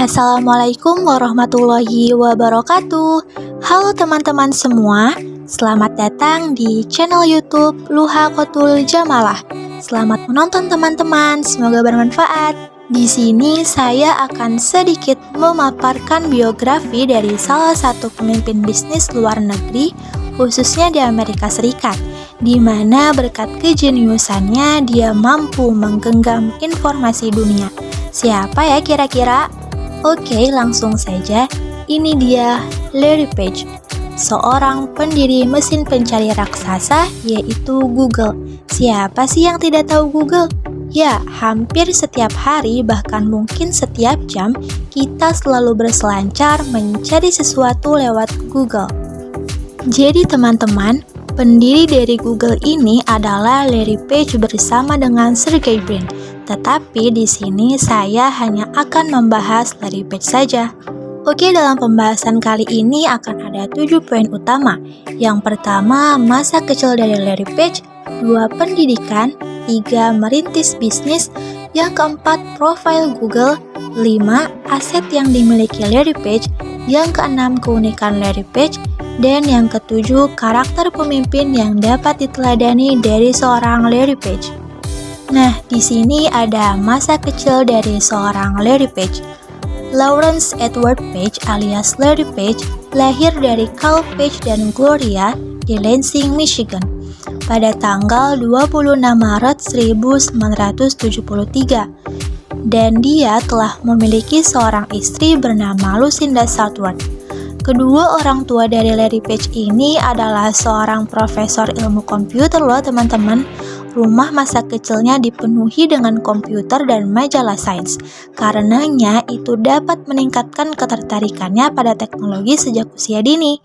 Assalamualaikum warahmatullahi wabarakatuh. Halo teman-teman semua, selamat datang di channel YouTube Luha Khotul Jamalah. Selamat menonton teman-teman, semoga bermanfaat. Di sini saya akan sedikit memaparkan biografi dari salah satu pemimpin bisnis luar negeri, khususnya di Amerika Serikat, di mana berkat kejeniusannya dia mampu menggenggam informasi dunia. Siapa ya kira-kira? Oke, langsung saja. Ini dia Larry Page, seorang pendiri mesin pencari raksasa yaitu Google. Siapa sih yang tidak tahu Google? Ya, hampir setiap hari bahkan mungkin setiap jam kita selalu berselancar mencari sesuatu lewat Google. Jadi teman-teman, pendiri dari Google ini adalah Larry Page bersama dengan Sergey Brin. Tetapi di sini saya hanya akan membahas Larry Page saja. Oke, dalam pembahasan kali ini akan ada 7 poin utama. Yang pertama, masa kecil dari Larry Page. 2, pendidikan. 3, merintis bisnis. Yang keempat, profil Google. 5, aset yang dimiliki Larry Page. Yang keenam, keunikan Larry Page. Dan yang ketujuh, karakter pemimpin yang dapat diteladani dari seorang Larry Page. Nah, di sini ada masa kecil dari seorang Larry Page. Lawrence Edward Page alias Larry Page lahir dari Carl Page dan Gloria di Lansing, Michigan pada tanggal 26 Maret 1973. Dan dia telah memiliki seorang istri bernama Lucinda Southworth. Kedua orang tua dari Larry Page ini adalah seorang profesor ilmu komputer loh teman-teman. Rumah masa kecilnya dipenuhi dengan komputer dan majalah sains. Karenanya itu dapat meningkatkan ketertarikannya pada teknologi sejak usia dini.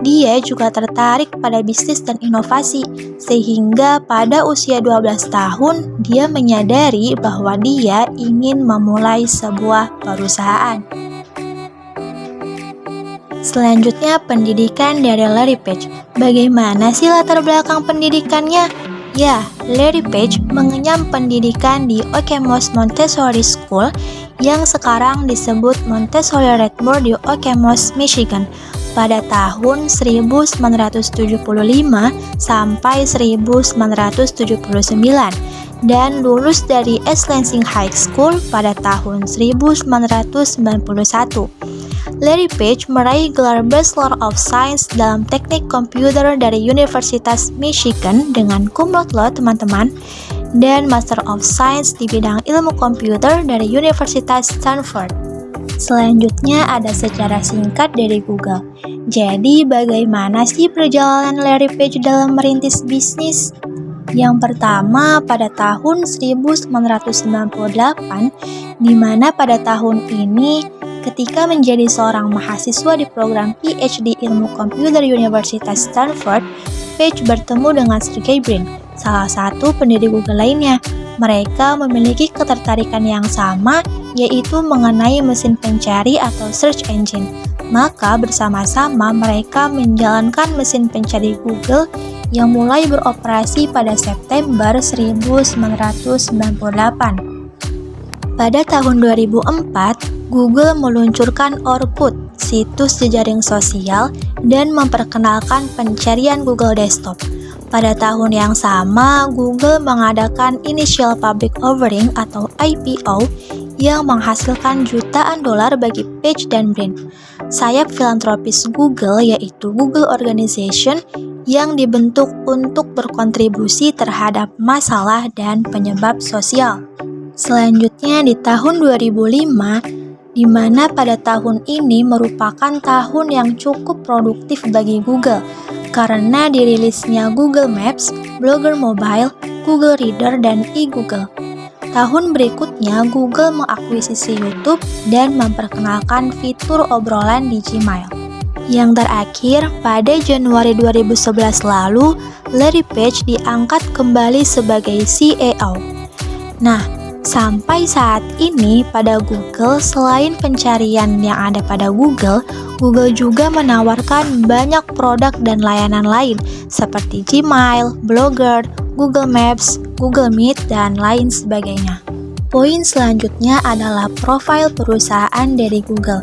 Dia juga tertarik pada bisnis dan inovasi, sehingga pada usia 12 tahun dia menyadari bahwa dia ingin memulai sebuah perusahaan. Selanjutnya, pendidikan dari Larry Page. Bagaimana sih latar belakang pendidikannya? Ya, Larry Page mengenyam pendidikan di Okemos Montessori School yang sekarang disebut Montessori Redmore di Okemos, Michigan pada tahun 1975 sampai 1979 dan lulus dari East Lansing High School pada tahun 1991. Larry Page meraih gelar Bachelor of Science dalam teknik komputer dari Universitas Michigan dengan cum laude loh teman-teman, dan Master of Science di bidang ilmu komputer dari Universitas Stanford. Selanjutnya ada sejarah singkat dari Google. Jadi bagaimana sih perjalanan Larry Page dalam merintis bisnis? Yang pertama pada tahun 1998, di mana pada tahun ini ketika menjadi seorang mahasiswa di program PhD Ilmu Komputer Universitas Stanford, Page bertemu dengan Sergey Brin, salah satu pendiri Google lainnya. Mereka memiliki ketertarikan yang sama, yaitu mengenai mesin pencari atau search engine. Maka bersama-sama mereka menjalankan mesin pencari Google yang mulai beroperasi pada September 1998. Pada tahun 2004, Google meluncurkan Orkut, situs jejaring sosial, dan memperkenalkan pencarian Google Desktop. Pada tahun yang sama, Google mengadakan Initial Public Offering atau IPO yang menghasilkan jutaan dolar bagi Page dan Brin. Sayap filantropis Google yaitu Google Organization yang dibentuk untuk berkontribusi terhadap masalah dan penyebab sosial. Selanjutnya di tahun 2005, di mana pada tahun ini merupakan tahun yang cukup produktif bagi Google karena dirilisnya Google Maps, Blogger Mobile, Google Reader, dan e-Google. Tahun berikutnya, Google mengakuisisi YouTube dan memperkenalkan fitur obrolan di Gmail. Yang terakhir, pada Januari 2011 lalu, Larry Page diangkat kembali sebagai CEO. Nah, sampai saat ini pada Google, selain pencarian yang ada pada Google, Google juga menawarkan banyak produk dan layanan lain seperti Gmail, Blogger, Google Maps, Google Meet, dan lain sebagainya. Poin selanjutnya adalah profil perusahaan dari Google.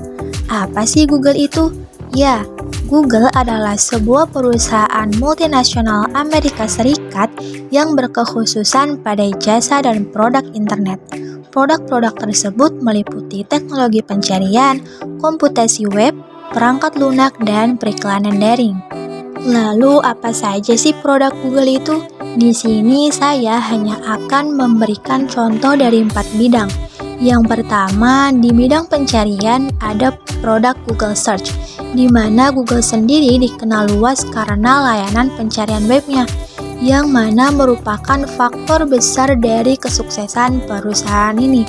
Apa sih Google itu? Ya, Google adalah sebuah perusahaan multinasional Amerika Serikat yang berkekhususan pada jasa dan produk internet. Produk-produk tersebut meliputi teknologi pencarian, komputasi web, perangkat lunak, dan periklanan daring. Lalu apa saja sih produk Google itu? Di sini saya hanya akan memberikan contoh dari 4 bidang. Yang pertama, di bidang pencarian ada produk Google Search, di mana Google sendiri dikenal luas karena layanan pencarian webnya, yang mana merupakan faktor besar dari kesuksesan perusahaan ini.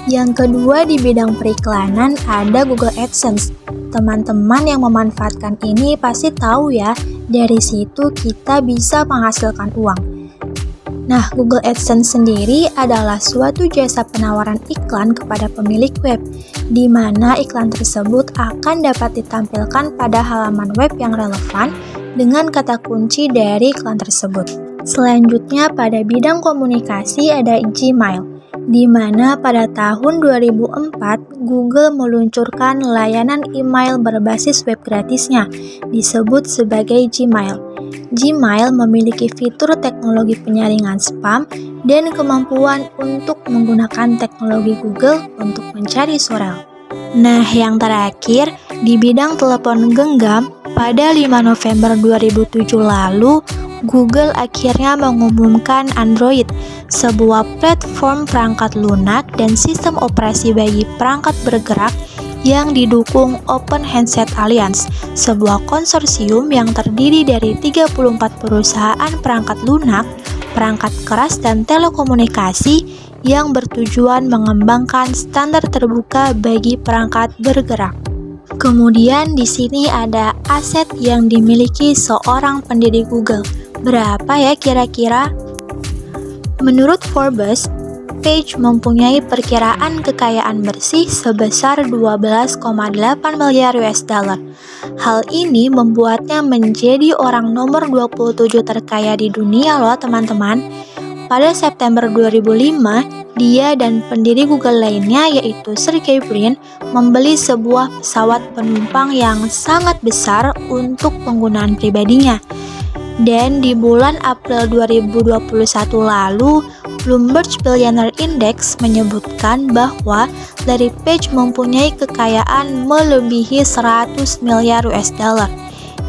Yang kedua, di bidang periklanan ada Google AdSense. Teman-teman yang memanfaatkan ini pasti tahu ya, dari situ kita bisa menghasilkan uang. Nah, Google AdSense sendiri adalah suatu jasa penawaran iklan kepada pemilik web, di mana iklan tersebut akan dapat ditampilkan pada halaman web yang relevan dengan kata kunci dari iklan tersebut. Selanjutnya, pada bidang komunikasi ada Gmail, di mana pada tahun 2004 Google meluncurkan layanan email berbasis web gratisnya, disebut sebagai Gmail. Gmail memiliki fitur teknologi penyaringan spam dan kemampuan untuk menggunakan teknologi Google untuk mencari URL. Nah, yang terakhir, di bidang telepon genggam, pada 5 November 2007 lalu, Google akhirnya mengumumkan Android, sebuah platform perangkat lunak dan sistem operasi bagi perangkat bergerak yang didukung Open Handset Alliance, sebuah konsorsium yang terdiri dari 34 perusahaan perangkat lunak, perangkat keras, dan telekomunikasi yang bertujuan mengembangkan standar terbuka bagi perangkat bergerak. Kemudian di sini ada aset yang dimiliki seorang pendiri Google. Berapa ya kira-kira? Menurut Forbes, Page mempunyai perkiraan kekayaan bersih sebesar 12,8 miliar US dollar. Hal ini membuatnya menjadi orang nomor 27 terkaya di dunia loh teman-teman. Pada September 2005, dia dan pendiri Google lainnya yaitu Sergey Brin membeli sebuah pesawat penumpang yang sangat besar untuk penggunaan pribadinya. Dan di bulan April 2021 lalu, Bloomberg Billionaire Index menyebutkan bahwa Larry Page mempunyai kekayaan melebihi 100 miliar US dollar.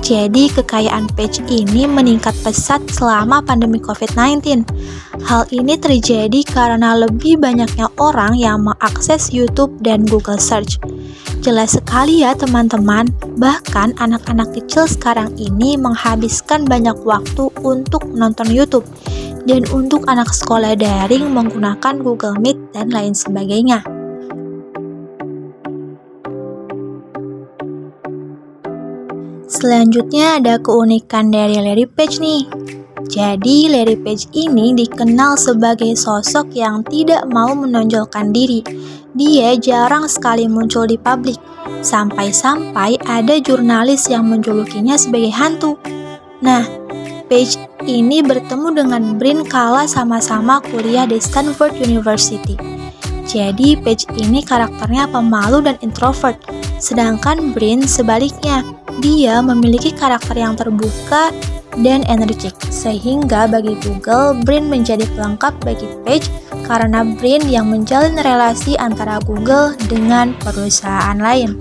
Jadi kekayaan Page ini meningkat pesat selama pandemi COVID-19. Hal ini terjadi karena lebih banyaknya orang yang mengakses YouTube dan Google Search. Jelas sekali ya teman-teman, bahkan anak-anak kecil sekarang ini menghabiskan banyak waktu untuk menonton YouTube, dan untuk anak sekolah daring menggunakan Google Meet dan lain sebagainya. Selanjutnya ada keunikan dari Larry Page nih. Jadi Larry Page ini dikenal sebagai sosok yang tidak mau menonjolkan diri. Dia jarang sekali muncul di publik, sampai-sampai ada jurnalis yang menjulukinya sebagai hantu. Nah, Page ini bertemu dengan Brin kala sama-sama kuliah di Stanford University. Jadi Page ini karakternya pemalu dan introvert, sedangkan Brin sebaliknya, dia memiliki karakter yang terbuka dan energik, sehingga bagi Google, Brin menjadi pelengkap bagi Page karena Brin yang menjalin relasi antara Google dengan perusahaan lain.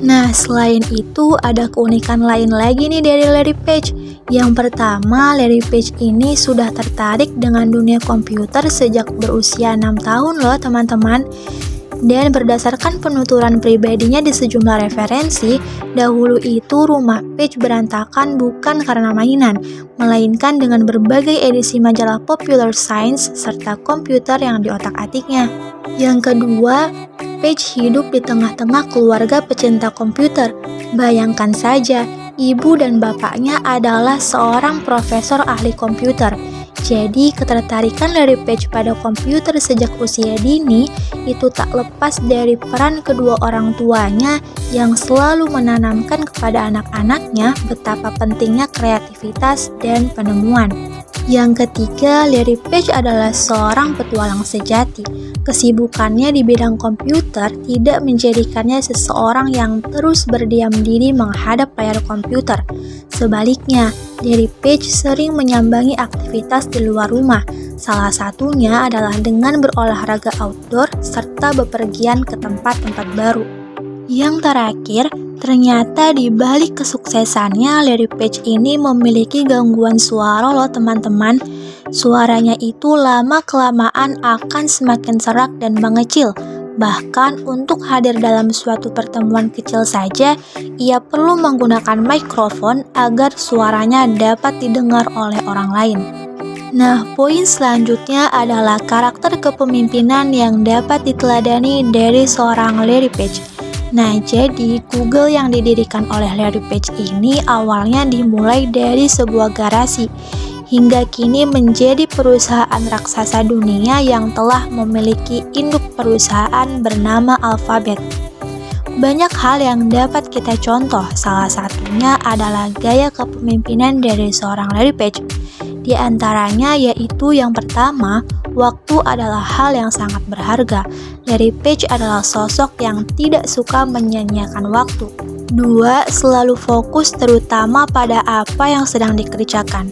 Nah, selain itu ada keunikan lain lagi nih dari Larry Page. Yang pertama, Larry Page ini sudah tertarik dengan dunia komputer sejak berusia 6 tahun loh teman-teman. Dan berdasarkan penuturan pribadinya di sejumlah referensi, dahulu itu rumah Page berantakan bukan karena mainan, melainkan dengan berbagai edisi majalah Popular Science serta komputer yang diotak-atiknya. Yang kedua, Page hidup di tengah-tengah keluarga pecinta komputer. Bayangkan saja, ibu dan bapaknya adalah seorang profesor ahli komputer. Jadi ketertarikan Larry Page pada komputer sejak usia dini itu tak lepas dari peran kedua orang tuanya yang selalu menanamkan kepada anak-anaknya betapa pentingnya kreativitas dan penemuan. Yang ketiga, Larry Page adalah seorang petualang sejati. Kesibukannya di bidang komputer tidak menjadikannya seseorang yang terus berdiam diri menghadap layar komputer. Sebaliknya, Larry Page sering menyambangi aktivitas di luar rumah. Salah satunya adalah dengan berolahraga outdoor serta bepergian ke tempat-tempat baru. Yang terakhir, ternyata di balik kesuksesannya, Larry Page ini memiliki gangguan suara loh teman-teman. Suaranya itu lama-kelamaan akan semakin serak dan mengecil. Bahkan untuk hadir dalam suatu pertemuan kecil saja, ia perlu menggunakan mikrofon agar suaranya dapat didengar oleh orang lain. Nah, poin selanjutnya adalah karakter kepemimpinan yang dapat diteladani dari seorang Larry Page. Nah, jadi Google yang didirikan oleh Larry Page ini awalnya dimulai dari sebuah garasi, hingga kini menjadi perusahaan raksasa dunia yang telah memiliki induk perusahaan bernama Alphabet. Banyak hal yang dapat kita contoh, salah satunya adalah gaya kepemimpinan dari seorang Larry Page. Di antaranya yaitu yang pertama, waktu adalah hal yang sangat berharga. Larry Page adalah sosok yang tidak suka menyia-nyiakan waktu. 2. Selalu fokus terutama pada apa yang sedang dikerjakan.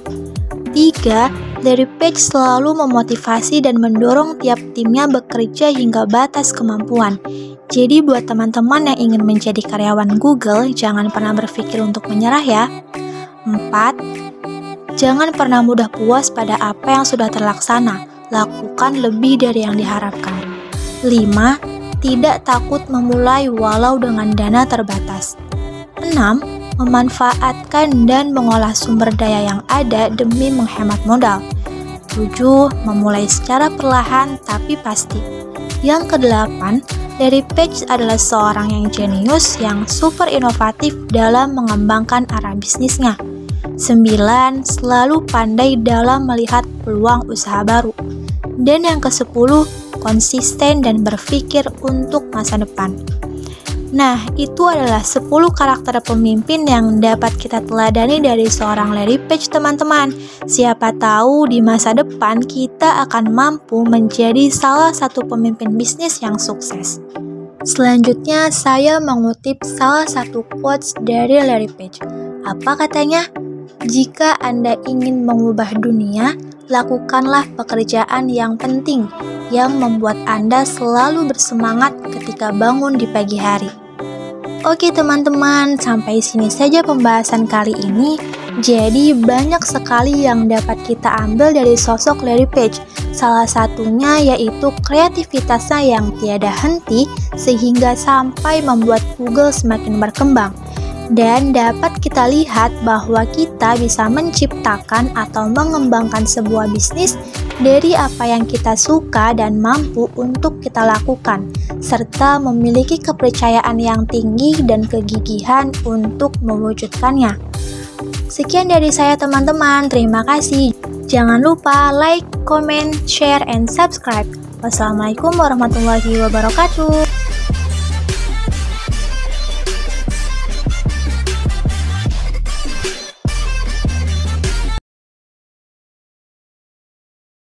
3. Larry Page selalu memotivasi dan mendorong tiap timnya bekerja hingga batas kemampuan. Jadi buat teman-teman yang ingin menjadi karyawan Google, jangan pernah berpikir untuk menyerah ya. 4. Jangan pernah mudah puas pada apa yang sudah terlaksana. Lakukan lebih dari yang diharapkan. 5. Tidak takut memulai walau dengan dana terbatas. 6. Memanfaatkan dan mengolah sumber daya yang ada demi menghemat modal. 7. Memulai secara perlahan tapi pasti. Yang ke-8, Larry Page adalah seorang yang jenius yang super inovatif dalam mengembangkan arah bisnisnya. 9. Selalu pandai dalam melihat peluang usaha baru. Dan yang ke-10, konsisten dan berpikir untuk masa depan. Nah, itu adalah 10 karakter pemimpin yang dapat kita teladani dari seorang Larry Page, teman-teman. Siapa tahu di masa depan kita akan mampu menjadi salah satu pemimpin bisnis yang sukses. Selanjutnya, saya mengutip salah satu quotes dari Larry Page. Apa katanya? Jika Anda ingin mengubah dunia, lakukanlah pekerjaan yang penting, yang membuat Anda selalu bersemangat ketika bangun di pagi hari. Oke teman-teman, sampai sini saja pembahasan kali ini. Jadi banyak sekali yang dapat kita ambil dari sosok Larry Page. Salah satunya yaitu kreativitasnya yang tiada henti sehingga sampai membuat Google semakin berkembang. Dan dapat kita lihat bahwa kita bisa menciptakan atau mengembangkan sebuah bisnis dari apa yang kita suka dan mampu untuk kita lakukan, serta memiliki kepercayaan yang tinggi dan kegigihan untuk mewujudkannya. Sekian dari saya teman-teman, terima kasih. Jangan lupa like, comment, share, and subscribe. Wassalamualaikum warahmatullahi wabarakatuh.